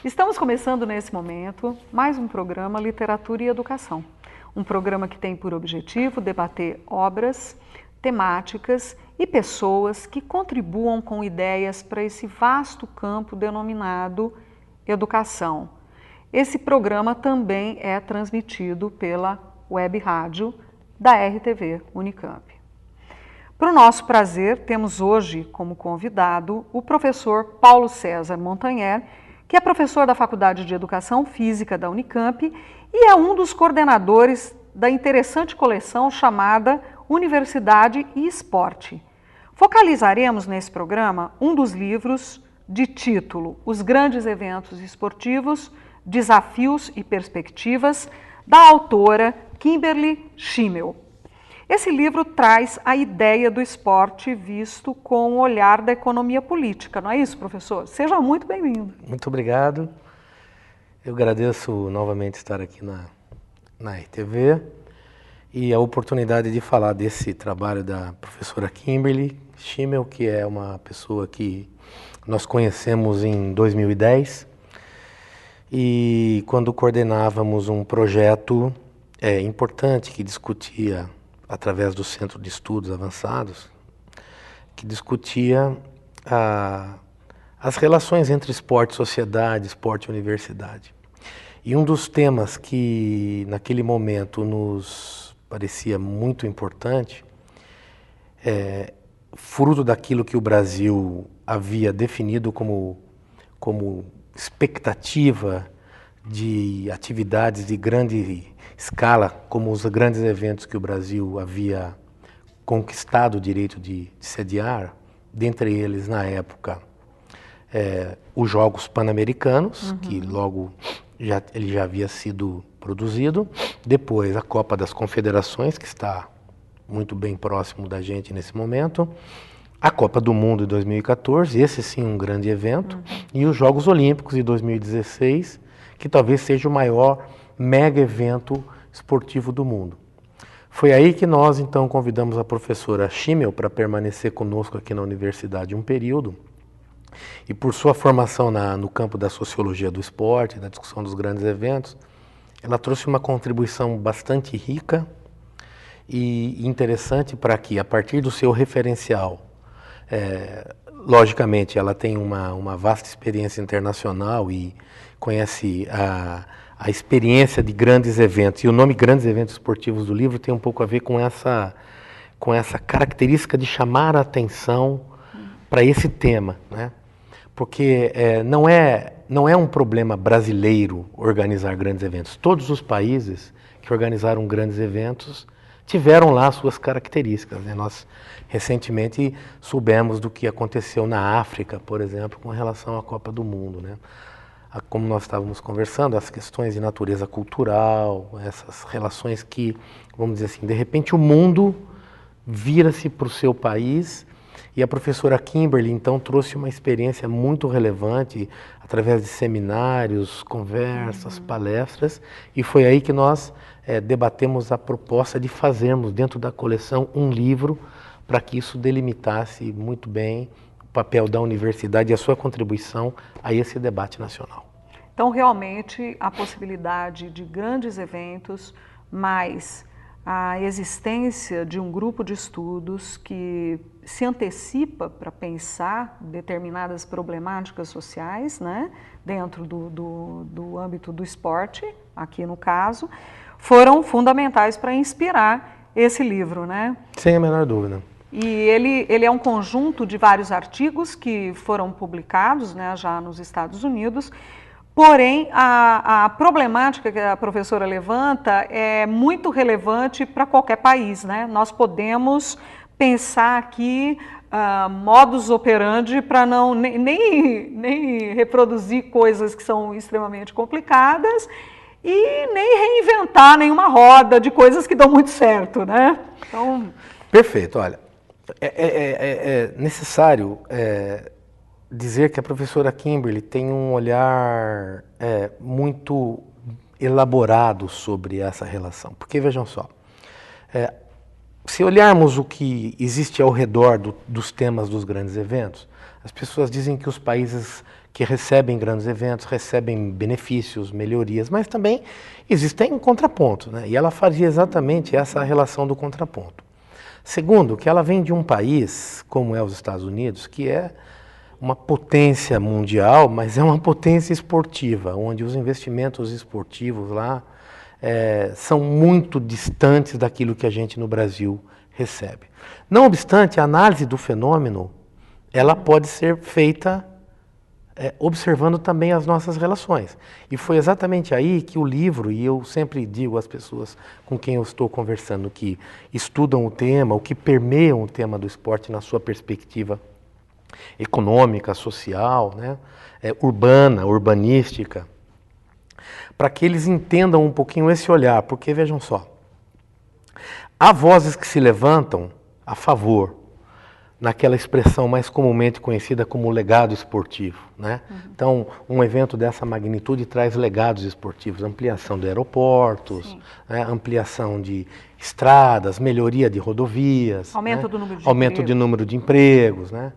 Estamos começando nesse momento mais um programa Literatura e Educação. Um programa que tem por objetivo debater obras, temáticas e pessoas que contribuam com ideias para esse vasto campo denominado educação. Esse programa também é transmitido pela web rádio da RTV Unicamp. Para o nosso prazer, temos hoje como convidado o professor Paulo César Montanher, que é professor da Faculdade de Educação Física da Unicamp e é um dos coordenadores da interessante coleção chamada Universidade e Esporte. Focalizaremos nesse programa um dos livros de título Os Grandes Eventos Esportivos, Desafios e Perspectivas, da autora Kimberly Schimmel. Esse livro traz a ideia do esporte visto com o olhar da economia política, não é isso, professor? Seja muito bem-vindo. Muito obrigado. Eu agradeço novamente estar aqui na RTV e a oportunidade de falar desse trabalho da professora Kimberly Schimmel, que é uma pessoa que nós conhecemos em 2010 e quando coordenávamos um projeto importante que discutia através do Centro de Estudos Avançados, que discutia as relações entre esporte e sociedade, esporte e universidade. E um dos temas que naquele momento nos parecia muito importante, fruto daquilo que o Brasil havia definido como expectativa de atividades de grande escala, como os grandes eventos que o Brasil havia conquistado o direito de sediar, dentre eles, na época, os Jogos Pan-Americanos, que logo ele já havia sido produzido, depois a Copa das Confederações, que está muito bem próximo da gente nesse momento, a Copa do Mundo de 2014, esse sim um grande evento, e os Jogos Olímpicos de 2016, que talvez seja o maior mega evento esportivo do mundo. Foi aí que nós então convidamos a professora Schimmel para permanecer conosco aqui na universidade um período, e por sua formação no campo da sociologia do esporte, da discussão dos grandes eventos, ela trouxe uma contribuição bastante rica e interessante para que, a partir do seu referencial, logicamente ela tem uma vasta experiência internacional e conhece a experiência de grandes eventos, e o nome Grandes Eventos Esportivos do livro tem um pouco a ver com essa característica de chamar a atenção para esse tema, né? Porque não é um problema brasileiro organizar grandes eventos. Todos os países que organizaram grandes eventos tiveram lá suas características, né? Nós recentemente soubemos do que aconteceu na África, por exemplo, com relação à Copa do Mundo, né? Como nós estávamos conversando, as questões de natureza cultural, essas relações que, vamos dizer assim, de repente o mundo vira-se para o seu país, e a professora Kimberly então trouxe uma experiência muito relevante através de seminários, conversas, palestras, e foi aí que nós debatemos a proposta de fazermos dentro da coleção um livro para que isso delimitasse muito bem o papel da universidade e a sua contribuição a esse debate nacional. Então, realmente, a possibilidade de grandes eventos, mais a existência de um grupo de estudos que se antecipa para pensar determinadas problemáticas sociais, né, dentro do âmbito do esporte, aqui no caso, foram fundamentais para inspirar esse livro, né? Sem a menor dúvida. E ele é um conjunto de vários artigos que foram publicados, né, já nos Estados Unidos. Porém, a problemática que a professora levanta é muito relevante para qualquer país, né? Nós podemos pensar aqui modus operandi para não nem reproduzir coisas que são extremamente complicadas e nem reinventar nenhuma roda de coisas que dão muito certo, né? Então... Perfeito, olha, é necessário dizer que a professora Kimberly tem um olhar muito elaborado sobre essa relação. Porque, vejam só, Se olharmos o que existe ao redor dos temas dos grandes eventos, as pessoas dizem que os países que recebem grandes eventos recebem benefícios, melhorias, mas também existem contrapontos, né? E ela fazia exatamente essa relação do contraponto. Segundo, que ela vem de um país, como é os Estados Unidos, que é uma potência mundial, mas é uma potência esportiva, onde os investimentos esportivos lá são muito distantes daquilo que a gente no Brasil recebe. Não obstante, a análise do fenômeno, ela pode ser feita observando também as nossas relações. E foi exatamente aí que o livro, e eu sempre digo às pessoas com quem eu estou conversando, que estudam o tema, ou que permeiam o tema do esporte na sua perspectiva econômica, social, né, urbana, urbanística, para que eles entendam um pouquinho esse olhar, porque vejam só, há vozes que se levantam a favor, naquela expressão mais comumente conhecida como legado esportivo, né? Então, um evento dessa magnitude traz legados esportivos, ampliação de aeroportos, né? Ampliação de estradas, melhoria de rodovias, aumento, né? do número de aumento de número de empregos, né?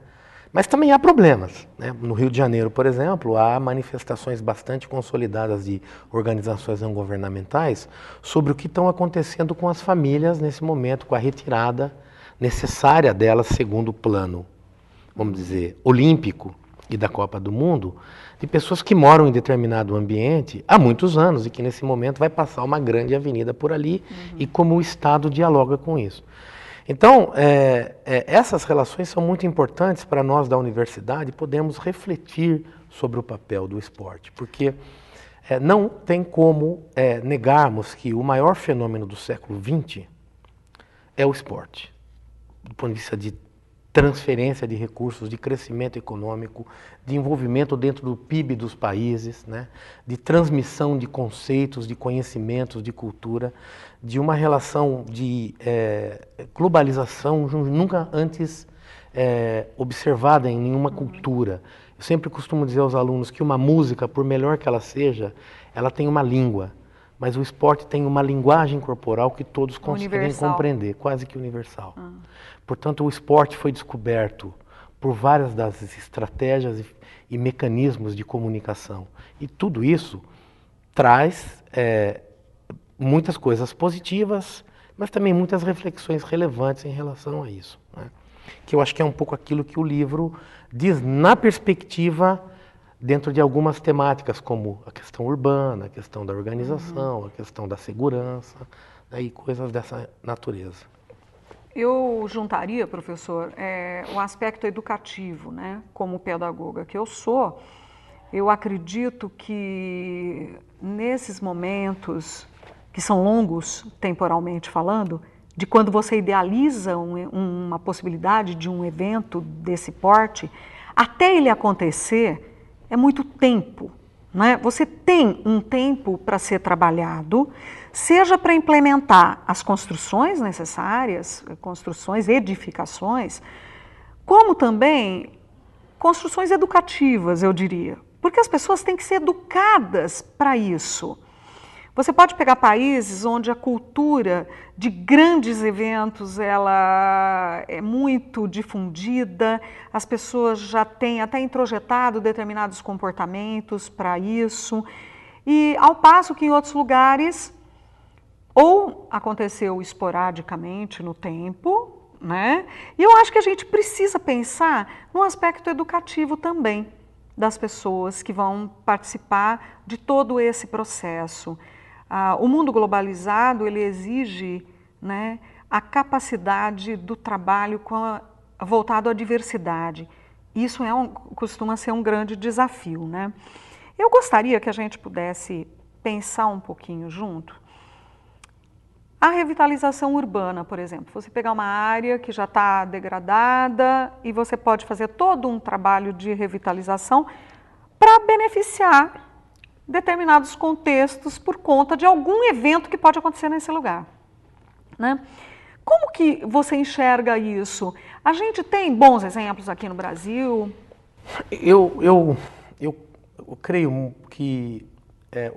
Mas também há problemas, né? No Rio de Janeiro, por exemplo, há manifestações bastante consolidadas de organizações não governamentais sobre o que estão acontecendo com as famílias nesse momento, com a retirada necessária delas segundo o plano, vamos dizer, olímpico e da Copa do Mundo, de pessoas que moram em determinado ambiente há muitos anos e que nesse momento vai passar uma grande avenida por ali e como o Estado dialoga com isso. Então, essas relações são muito importantes para nós da universidade podermos refletir sobre o papel do esporte, porque não tem como negarmos que o maior fenômeno do século XX é o esporte, do ponto de vista de transferência de recursos, de crescimento econômico, de envolvimento dentro do PIB dos países, né? De transmissão de conceitos, de conhecimentos, de cultura, de uma relação de globalização nunca antes observada em nenhuma cultura. Eu sempre costumo dizer aos alunos que uma música, por melhor que ela seja, ela tem uma língua, mas o esporte tem uma linguagem corporal que todos conseguem compreender, quase que universal. Portanto, o esporte foi descoberto por várias das estratégias e mecanismos de comunicação. E tudo isso traz muitas coisas positivas, mas também muitas reflexões relevantes em relação a isso, né? Que eu acho que é um pouco aquilo que o livro diz na perspectiva dentro de algumas temáticas, como a questão urbana, a questão da organização, a questão da segurança, né, e coisas dessa natureza. Eu juntaria, professor, o aspecto educativo, né? Como pedagoga que eu sou, eu acredito que nesses momentos, que são longos temporalmente falando, de quando você idealiza uma possibilidade de um evento desse porte, até ele acontecer, é muito tempo, né? Você tem um tempo para ser trabalhado, seja para implementar as construções necessárias, construções, edificações, como também construções educativas, eu diria, porque as pessoas têm que ser educadas para isso. Você pode pegar países onde a cultura de grandes eventos ela é muito difundida, as pessoas já têm até introjetado determinados comportamentos para isso, e ao passo que em outros lugares ou aconteceu esporadicamente no tempo, né? E eu acho que a gente precisa pensar no aspecto educativo também das pessoas que vão participar de todo esse processo. O mundo globalizado, ele exige, né, a capacidade do trabalho voltado à diversidade. Isso costuma ser um grande desafio, né? Eu gostaria que a gente pudesse pensar um pouquinho junto. A revitalização urbana, por exemplo, você pegar uma área que já está degradada e você pode fazer todo um trabalho de revitalização para beneficiar determinados contextos por conta de algum evento que pode acontecer nesse lugar, né? Como que você enxerga isso? A gente tem bons exemplos aqui no Brasil? Eu creio que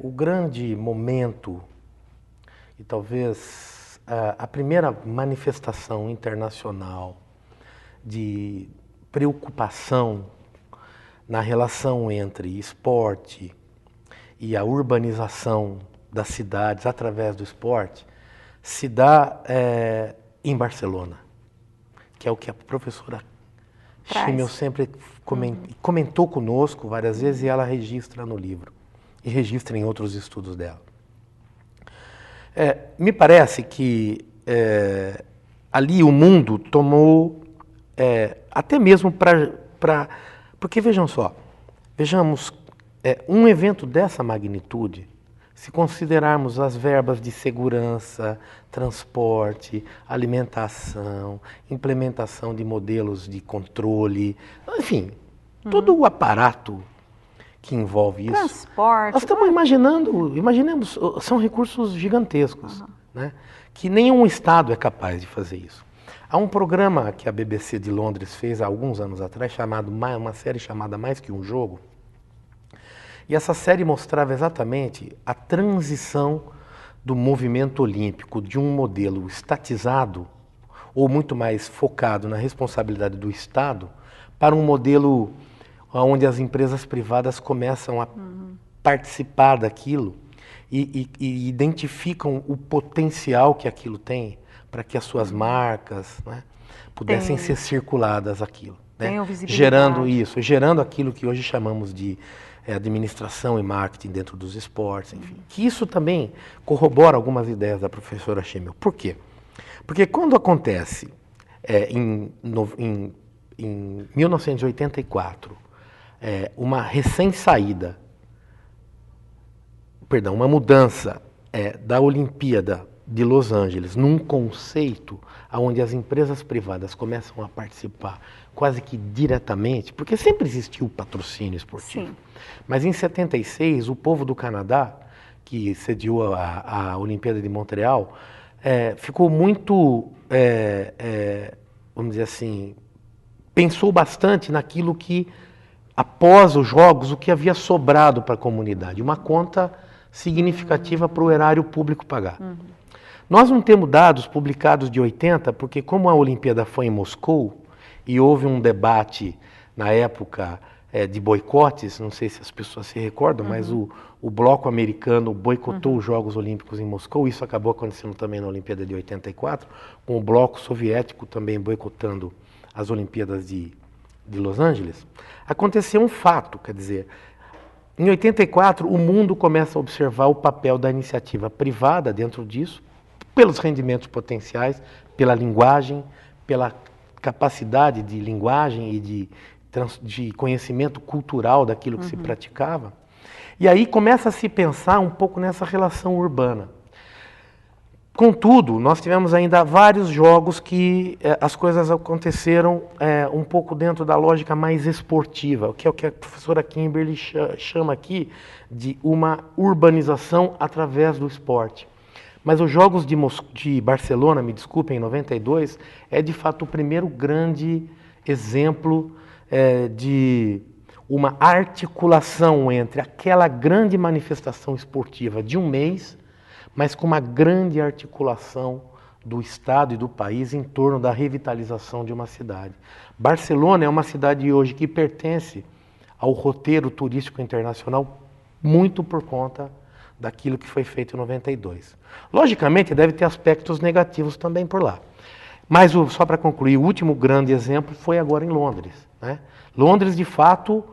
o grande momento e talvez a primeira manifestação internacional de preocupação na relação entre esporte e a urbanização das cidades através do esporte se dá em Barcelona, que é o que a professora Schimmel sempre comentou conosco várias vezes e ela registra no livro e registra em outros estudos dela. Me parece que ali o mundo tomou, até mesmo porque vejamos, um evento dessa magnitude, se considerarmos as verbas de segurança, transporte, alimentação, implementação de modelos de controle, enfim, todo o aparato que envolve isso. Transporte. Nós estamos imaginemos, são recursos gigantescos, né? Que nenhum Estado é capaz de fazer isso. Há um programa que a BBC de Londres fez há alguns anos atrás, uma série chamada Mais Que Um Jogo, e essa série mostrava exatamente a transição do movimento olímpico de um modelo estatizado, ou muito mais focado na responsabilidade do Estado, para um modelo onde as empresas privadas começam a participar daquilo e identificam o potencial que aquilo tem para que as suas marcas, né, pudessem ser circuladas aquilo, né, gerando aquilo que hoje chamamos de administração e marketing dentro dos esportes, enfim. Que isso também corrobora algumas ideias da professora Schimmel. Por quê? Porque quando acontece em 1984, uma mudança da Olimpíada de Los Angeles num conceito onde as empresas privadas começam a participar quase que diretamente, porque sempre existiu o patrocínio esportivo. Sim. Mas em 76, o povo do Canadá, que sediou a Olimpíada de Montreal, ficou muito, vamos dizer assim, pensou bastante naquilo que, após os Jogos, o que havia sobrado para a comunidade, uma conta significativa para o erário público pagar. Nós não temos dados publicados de 80, porque como a Olimpíada foi em Moscou, e houve um debate na época de boicotes, não sei se as pessoas se recordam, mas o bloco americano boicotou os Jogos Olímpicos em Moscou, isso acabou acontecendo também na Olimpíada de 84, com o bloco soviético também boicotando as Olimpíadas de Los Angeles. Aconteceu um fato, quer dizer, em 84 o mundo começa a observar o papel da iniciativa privada dentro disso, pelos rendimentos potenciais, pela linguagem, pela capacidade de linguagem e de conhecimento cultural daquilo que se praticava. E aí começa a se pensar um pouco nessa relação urbana. Contudo, nós tivemos ainda vários jogos que as coisas aconteceram um pouco dentro da lógica mais esportiva, que é o que a professora Kimberly chama aqui de uma urbanização através do esporte. Mas os Jogos de Barcelona, me desculpem, em 92, é de fato o primeiro grande exemplo de uma articulação entre aquela grande manifestação esportiva de um mês, mas com uma grande articulação do Estado e do país em torno da revitalização de uma cidade. Barcelona é uma cidade hoje que pertence ao roteiro turístico internacional muito por conta daquilo que foi feito em 92. Logicamente, deve ter aspectos negativos também por lá. Mas, só para concluir, o último grande exemplo foi agora em Londres, né? Londres, de fato,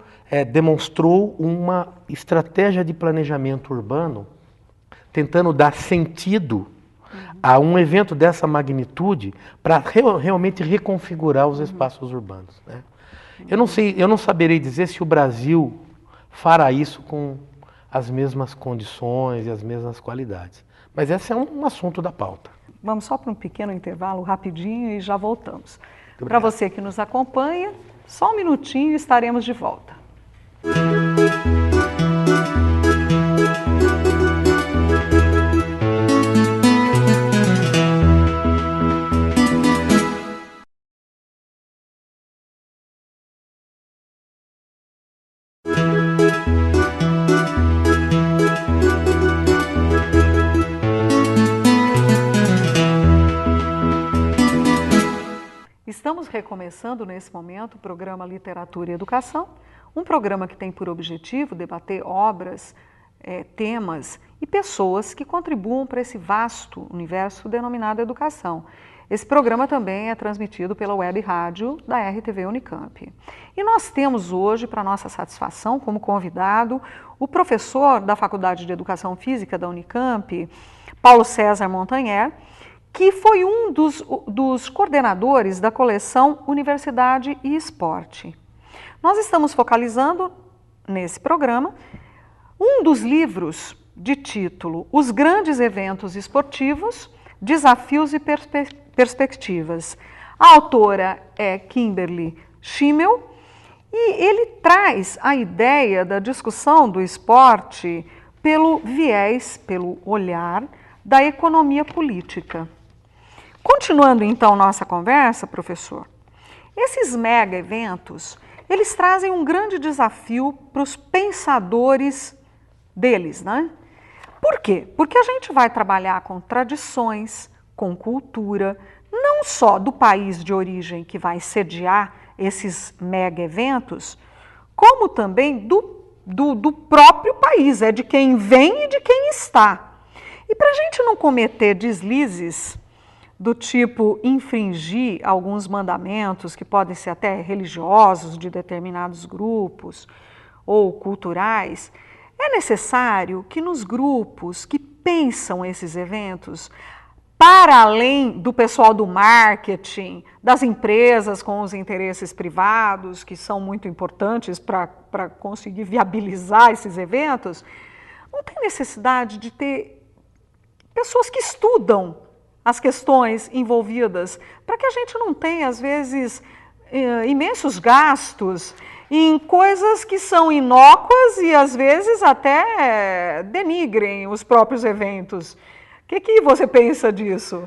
demonstrou uma estratégia de planejamento urbano tentando dar sentido a um evento dessa magnitude para realmente reconfigurar os espaços urbanos, né? Eu não saberei dizer se o Brasil fará isso com as mesmas condições e as mesmas qualidades. Mas esse é um assunto da pauta. Vamos só para um pequeno intervalo, rapidinho, e já voltamos. Para você que nos acompanha, só um minutinho e estaremos de volta. Estamos recomeçando nesse momento o programa Literatura e Educação, um programa que tem por objetivo debater obras, temas e pessoas que contribuam para esse vasto universo denominado educação. Esse programa também é transmitido pela web rádio da RTV Unicamp. E nós temos hoje, para nossa satisfação, como convidado, o professor da Faculdade de Educação Física da Unicamp, Paulo César Montanher, que foi um dos coordenadores da coleção Universidade e Esporte. Nós estamos focalizando, nesse programa, um dos livros de título Os Grandes Eventos Esportivos, Desafios e Perspectivas. A autora é Kimberly Schimmel e ele traz a ideia da discussão do esporte pelo viés, pelo olhar da economia política. Continuando então nossa conversa, professor, esses mega eventos, eles trazem um grande desafio para os pensadores deles, né? Por quê? Porque a gente vai trabalhar com tradições, com cultura, não só do país de origem que vai sediar esses mega eventos, como também do próprio país, de quem vem e de quem está. E para a gente não cometer deslizes do tipo infringir alguns mandamentos que podem ser até religiosos de determinados grupos ou culturais, é necessário que nos grupos que pensam esses eventos, para além do pessoal do marketing, das empresas com os interesses privados, que são muito importantes para conseguir viabilizar esses eventos, não tem necessidade de ter pessoas que estudam as questões envolvidas, para que a gente não tenha, às vezes, imensos gastos em coisas que são inócuas e, às vezes, até denigrem os próprios eventos. O que você pensa disso?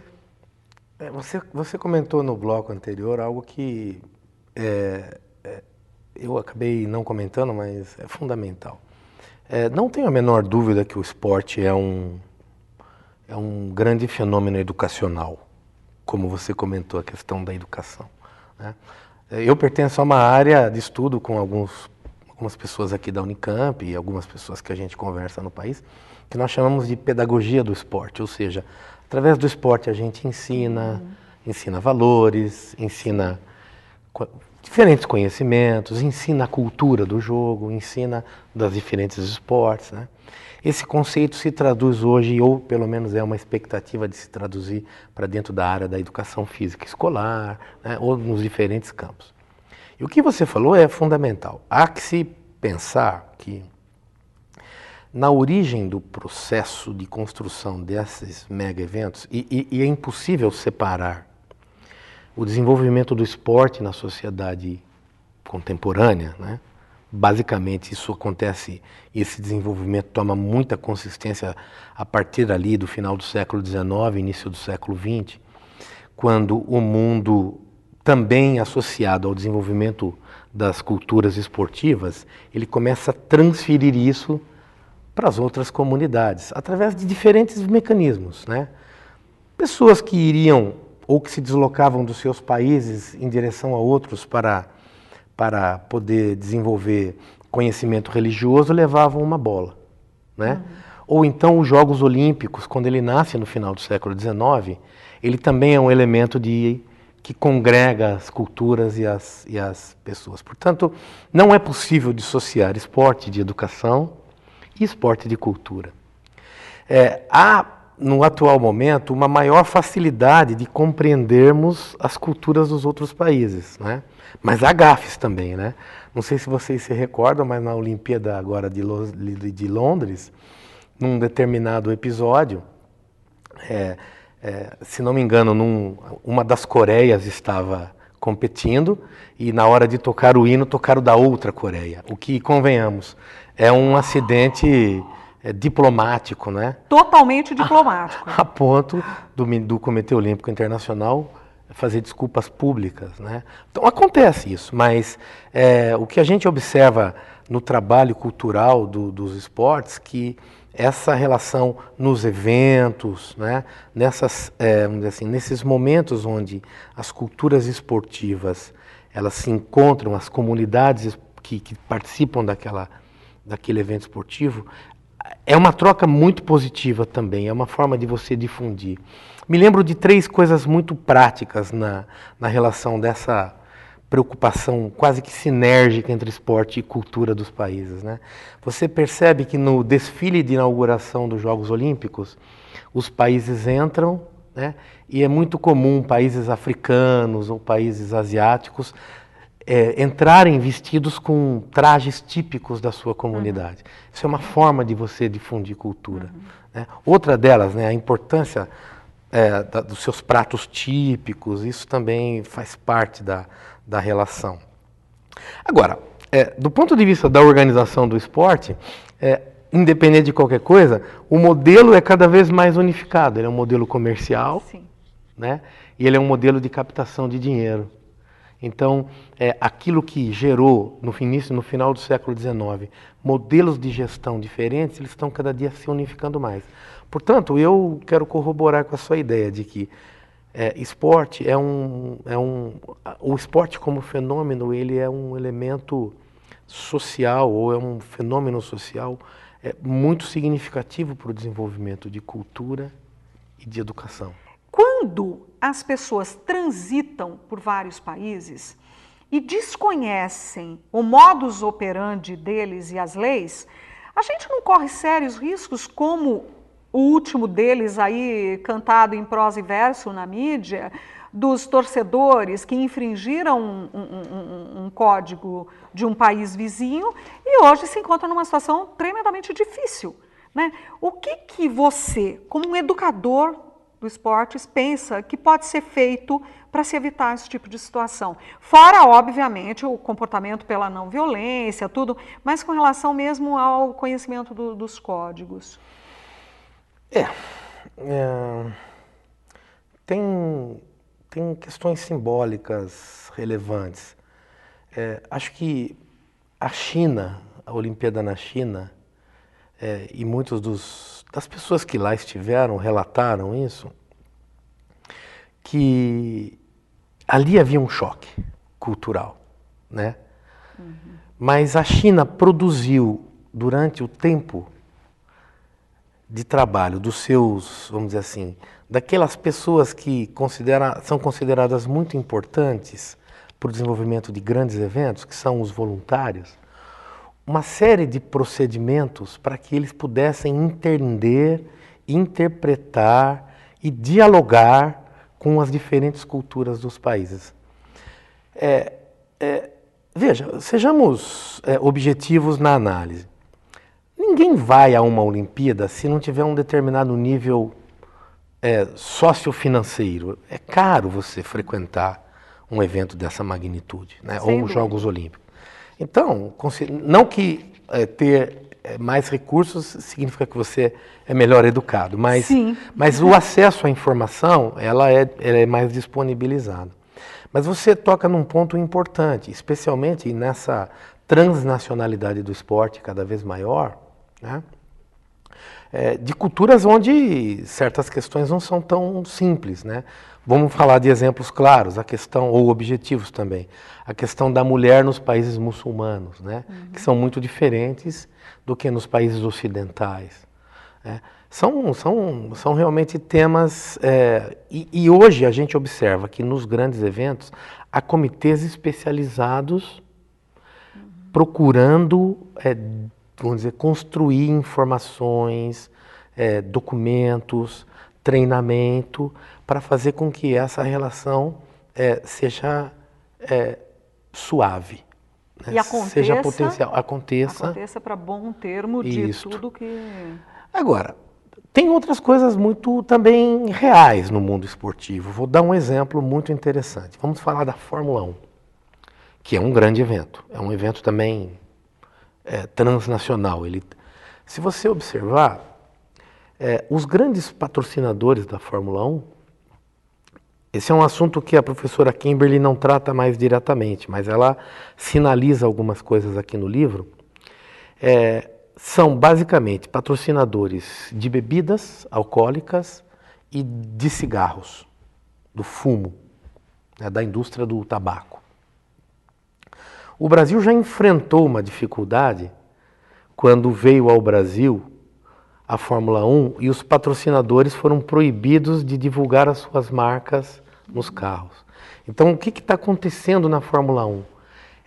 Você comentou no bloco anterior algo que eu acabei não comentando, mas é fundamental. Não tenho a menor dúvida que o esporte é um grande fenômeno educacional, como você comentou, a questão da educação, né? Eu pertenço a uma área de estudo com algumas pessoas aqui da Unicamp e algumas pessoas que a gente conversa no país, que nós chamamos de pedagogia do esporte, ou seja, através do esporte a gente ensina valores, ensina diferentes conhecimentos, ensina a cultura do jogo, ensina das diferentes esportes, né? Esse conceito se traduz hoje, ou pelo menos é uma expectativa de se traduzir para dentro da área da educação física escolar, né, ou nos diferentes campos. E o que você falou é fundamental. Há que se pensar que na origem do processo de construção desses mega eventos, e é impossível separar o desenvolvimento do esporte na sociedade contemporânea, né? Basicamente, isso acontece, esse desenvolvimento toma muita consistência a partir ali do final do século XIX, início do século XX, quando o mundo, também associado ao desenvolvimento das culturas esportivas, ele começa a transferir isso para as outras comunidades, através de diferentes mecanismos, né? Pessoas que iriam ou que se deslocavam dos seus países em direção a outros para poder desenvolver conhecimento religioso, levavam uma bola, né? Ou então os Jogos Olímpicos, quando ele nasce no final do século XIX, ele também é um elemento que congrega as culturas e as pessoas. Portanto, não é possível dissociar esporte de educação e esporte de cultura. Há, no atual momento, uma maior facilidade de compreendermos as culturas dos outros países, né? Mas há gafes também, né? Não sei se vocês se recordam, mas na Olimpíada agora de Londres, num determinado episódio, se não me engano, uma das Coreias estava competindo e na hora de tocar o hino, tocaram da outra Coreia. O que, convenhamos, é um acidente diplomático, né? Totalmente diplomático. A ponto do Comitê Olímpico Internacional fazer desculpas públicas, né? Então acontece isso, mas o que a gente observa no trabalho cultural dos esportes, que essa relação nos eventos, né? Vamos dizer assim, nesses momentos onde as culturas esportivas elas se encontram, as comunidades que participam daquele evento esportivo, é uma troca muito positiva também, é uma forma de você difundir. Me lembro de 3 coisas muito práticas na relação dessa preocupação quase que sinérgica entre esporte e cultura dos países, né? Você percebe que no desfile de inauguração dos Jogos Olímpicos, os países entram, né? E é muito comum países africanos ou países asiáticos entrarem vestidos com trajes típicos da sua comunidade. Isso é uma forma de você difundir cultura. Né? Outra delas, né, a importância dos seus pratos típicos, isso também faz parte da relação. Agora, do ponto de vista da organização do esporte, independente de qualquer coisa, o modelo é cada vez mais unificado. Ele é um modelo comercial, né? E ele é um modelo de captação de dinheiro. Então, aquilo que gerou no final do século XIX modelos de gestão diferentes, eles estão cada dia se unificando mais. Portanto, eu quero corroborar com a sua ideia de que esporte o esporte como fenômeno, ele é um elemento social ou é um fenômeno social muito significativo para o desenvolvimento de cultura e de educação. Quando as pessoas transitam por vários países e desconhecem o modus operandi deles e as leis, a gente não corre sérios riscos, como o último deles aí cantado em prosa e verso na mídia, dos torcedores que infringiram um código de um país vizinho e hoje se encontram numa situação tremendamente difícil, né? O que você, como um educador do esportes, pensa que pode ser feito para se evitar esse tipo de situação? Fora, obviamente, o comportamento pela não violência, tudo, mas com relação mesmo ao conhecimento dos códigos. Tem questões simbólicas relevantes. Acho que a China, a Olimpíada na China, e muitas das pessoas que lá estiveram relataram isso, que ali havia um choque cultural, né? Mas a China produziu, durante o tempo de trabalho dos seus, vamos dizer assim, daquelas pessoas que são consideradas muito importantes para o desenvolvimento de grandes eventos, que são os voluntários, uma série de procedimentos para que eles pudessem entender, interpretar e dialogar com as diferentes culturas dos países. Veja, sejamos objetivos na análise. Ninguém vai a uma Olimpíada se não tiver um determinado nível sociofinanceiro. É caro você frequentar um evento dessa magnitude, né? Ou os Jogos Olímpicos. Então, não que ter mais recursos significa que você é melhor educado, mas o acesso à informação ela é mais disponibilizado. Mas você toca num ponto importante, especialmente nessa transnacionalidade do esporte cada vez maior, né? De culturas onde certas questões não são tão simples, né? Vamos falar de exemplos claros, ou objetivos também. A questão da mulher nos países muçulmanos, né? Que são muito diferentes do que nos países ocidentais. Né? São realmente temas... E hoje a gente observa que nos grandes eventos há comitês especializados procurando, vamos dizer, construir informações, documentos, treinamento, para fazer com que essa relação seja suave, né? E aconteça, seja potencial, aconteça para bom termo de tudo que... Agora, tem outras coisas muito também reais no mundo esportivo. Vou dar um exemplo muito interessante. Vamos falar da Fórmula 1, que é um grande evento. É um evento também transnacional. Se você observar, os grandes patrocinadores da Fórmula 1, esse é um assunto que a professora Kimberly não trata mais diretamente, mas ela sinaliza algumas coisas aqui no livro. são basicamente patrocinadores de bebidas alcoólicas e de cigarros, do fumo, né, da indústria do tabaco. O Brasil já enfrentou uma dificuldade quando veio ao Brasil a Fórmula 1 e os patrocinadores foram proibidos de divulgar as suas marcas nos carros. Então, o que está acontecendo na Fórmula 1?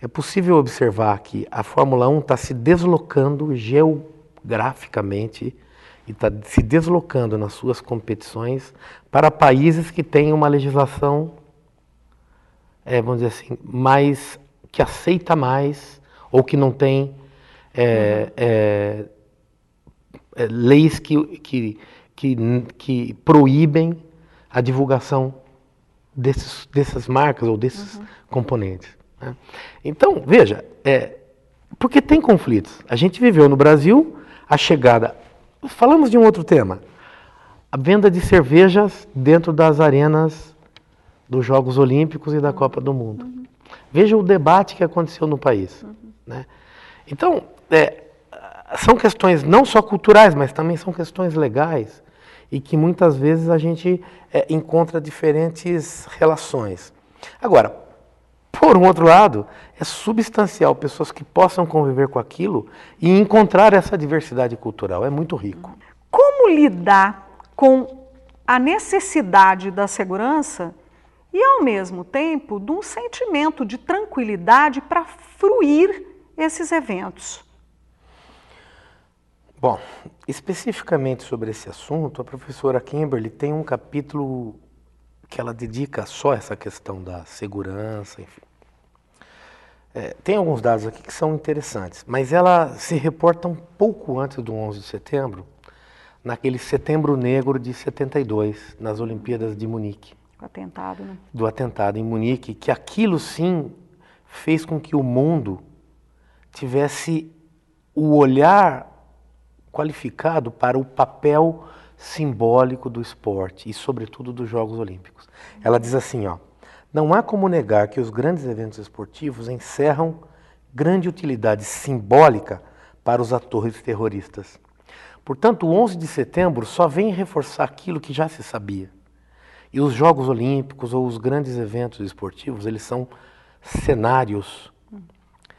É possível observar que a Fórmula 1 está se deslocando geograficamente e está se deslocando nas suas competições para países que têm uma legislação, vamos dizer assim, mais, que aceita mais ou que não tem leis que proíbem a divulgação dessas marcas ou desses componentes. Né? Então, veja, porque tem conflitos. A gente viveu no Brasil a chegada... Falamos de um outro tema. A venda de cervejas dentro das arenas dos Jogos Olímpicos e da Copa do Mundo. Veja o debate que aconteceu no país. Né? Então, são questões não só culturais, mas também são questões legais e que muitas vezes a gente encontra diferentes relações. Agora, por um outro lado, é substancial pessoas que possam conviver com aquilo e encontrar essa diversidade cultural. É muito rico. Como lidar com a necessidade da segurança e, ao mesmo tempo, de um sentimento de tranquilidade para fruir esses eventos? Bom, especificamente sobre esse assunto, a professora Kimberly tem um capítulo que ela dedica só a essa questão da segurança, enfim. Tem alguns dados aqui que são interessantes, mas ela se reporta um pouco antes do 11 de setembro, naquele Setembro Negro de 72, nas Olimpíadas de Munique. O atentado, né? Do atentado em Munique, que aquilo sim fez com que o mundo tivesse o olhar qualificado para o papel simbólico do esporte e, sobretudo, dos Jogos Olímpicos. Ela diz assim, não há como negar que os grandes eventos esportivos encerram grande utilidade simbólica para os atores terroristas. Portanto, o 11 de setembro só vem reforçar aquilo que já se sabia. E os Jogos Olímpicos ou os grandes eventos esportivos, eles são cenários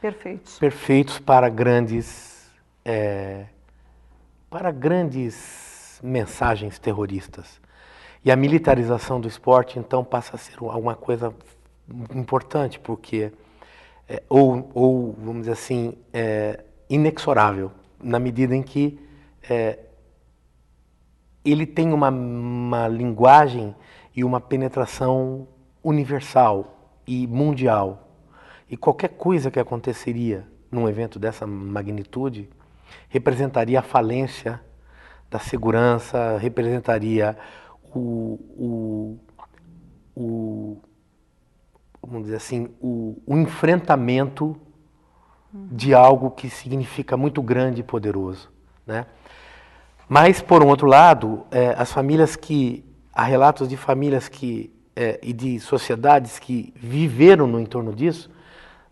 perfeitos para grandes mensagens terroristas. E a militarização do esporte, então, passa a ser alguma coisa importante, porque, vamos dizer assim, inexorável, na medida em que ele tem uma linguagem e uma penetração universal e mundial. E qualquer coisa que aconteceria num evento dessa magnitude representaria a falência da segurança, representaria vamos dizer assim, o enfrentamento de algo que significa muito grande e poderoso, né? Mas, por um outro lado, há relatos de famílias e de sociedades que viveram no entorno disso,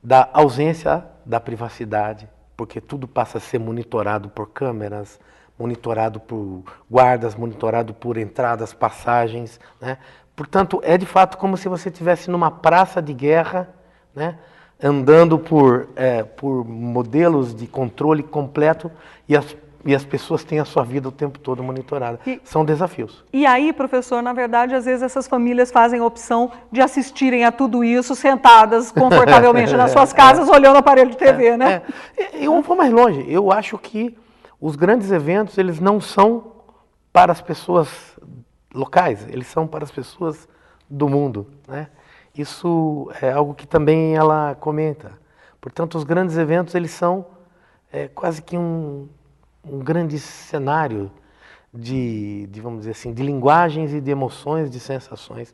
da ausência da privacidade, porque tudo passa a ser monitorado por câmeras, monitorado por guardas, monitorado por entradas, passagens, né? Portanto, é de fato como se você estivesse numa praça de guerra, né? Andando por modelos de controle completo e as pessoas têm a sua vida o tempo todo monitorada. São desafios. E aí, professor, na verdade, às vezes essas famílias fazem a opção de assistirem a tudo isso sentadas confortavelmente nas suas casas, olhando o aparelho de TV, né? Eu vou mais longe. Eu acho que os grandes eventos, eles não são para as pessoas locais, eles são para as pessoas do mundo, né? Isso é algo que também ela comenta. Portanto, os grandes eventos, eles são quase que um grande cenário vamos dizer assim, de linguagens e de emoções, de sensações.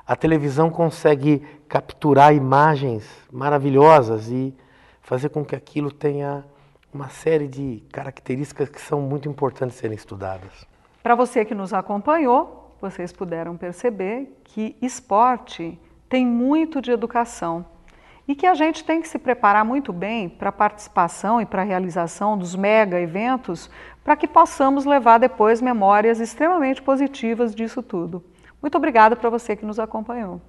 A televisão consegue capturar imagens maravilhosas e fazer com que aquilo tenha uma série de características que são muito importantes serem estudadas. Para você que nos acompanhou, vocês puderam perceber que esporte tem muito de educação. e que a gente tem que se preparar muito bem para a participação e para a realização dos mega eventos, para que possamos levar depois memórias extremamente positivas disso tudo. Muito obrigada para você que nos acompanhou.